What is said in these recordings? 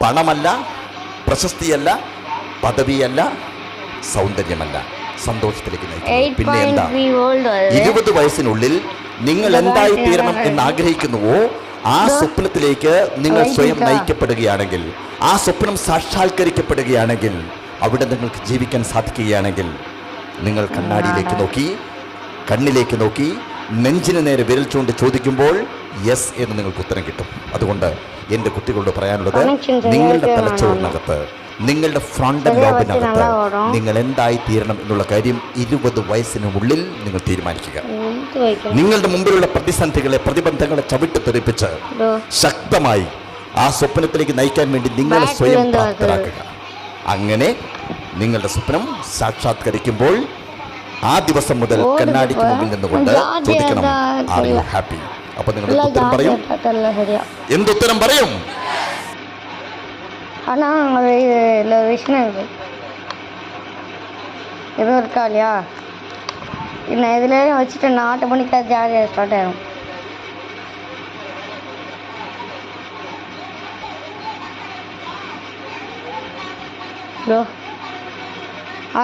പണമല്ല, പ്രശസ്തിയല്ല, പദവിയല്ല, സൗന്ദര്യമല്ല, സന്തോഷത്തിലേക്ക് നയിക്കുന്നു. പിന്നെ എന്താ? 20 വയസ്സിനുള്ളിൽ നിങ്ങൾ എന്തായി തീരണം എന്ന് ആഗ്രഹിക്കുന്നുവോ ആ സ്വപ്നത്തിലേക്ക് നിങ്ങൾ സ്വയം നയിക്കപ്പെടുകയാണെങ്കിൽ, ആ സ്വപ്നം സാക്ഷാത്കരിക്കപ്പെടുകയാണെങ്കിൽ, അവിടെ നിങ്ങൾക്ക് ജീവിക്കാൻ സാധിക്കുകയാണെങ്കിൽ, നിങ്ങൾ കണ്ണിലേക്ക് നോക്കി നെഞ്ചിന് നേരെ വിരൽ ചൂണ്ടി ചോദിക്കുമ്പോൾ യെസ് എന്ന് നിങ്ങൾക്ക് ഉത്തരം കിട്ടും. അതുകൊണ്ട് എൻ്റെ കുട്ടികളോട് പറയാനുള്ളത്, നിങ്ങളുടെ തലച്ചോറിനകത്ത്, നിങ്ങളുടെ ഫ്രണ്ടൽ ലോബിനകത്ത് നിങ്ങൾ എന്തായി തീരണം എന്നുള്ള കാര്യം 20 വയസ്സിനുള്ളിൽ നിങ്ങൾ തീരുമാനിക്കുക. നിങ്ങളുടെ മുമ്പിലുള്ള പ്രതിസന്ധികളെ, പ്രതിബന്ധങ്ങളെ ചവിട്ടി തെറിപ്പിച്ച് ശക്തമായി ആ സ്വപ്നത്തിലേക്ക് നയിക്കാൻ വേണ്ടി നിങ്ങളെ സ്വയം പ്രാപ്തരാക്കുക. അങ്ങനെ നിങ്ങളുടെ സ്വപ്നം സാക്ഷാത്കരിക്കുമ്പോൾ ആ ദിവസം മുതൽ കണ്ണാടിക്ക് മുമ്പിൽ നിന്നുകൊണ്ട് ചോദിക്കണം, ആർ യു ഹാപ്പി? അപ്പൊ നിങ്ങൾ ഉത്തരം പറയും. എന്തുത്തരം പറയും? ஆனால் இதில் ஒரு விஷயம் இருக்குது. எதுவும் இருக்கா இல்லையா? நான் இதில் வச்சுட்டு நான் 8 மணிக்கு அது ஜாலியாக ஸ்டார்ட் ஆகிடும். ஹலோ,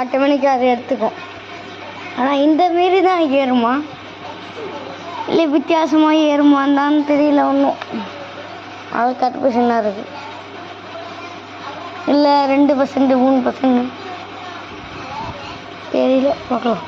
8 மணிக்கு அது எடுத்துக்கும். ஆனால் இந்த மாரி தான் ஏறுமா இல்லை வித்தியாசமாக ஏறுமான்னு தெரியல ஒன்றும். அது கன்ஃபியூஷனாக இருக்குது. இல்லை 2%, 3% தெரியல, பார்க்கலாம்.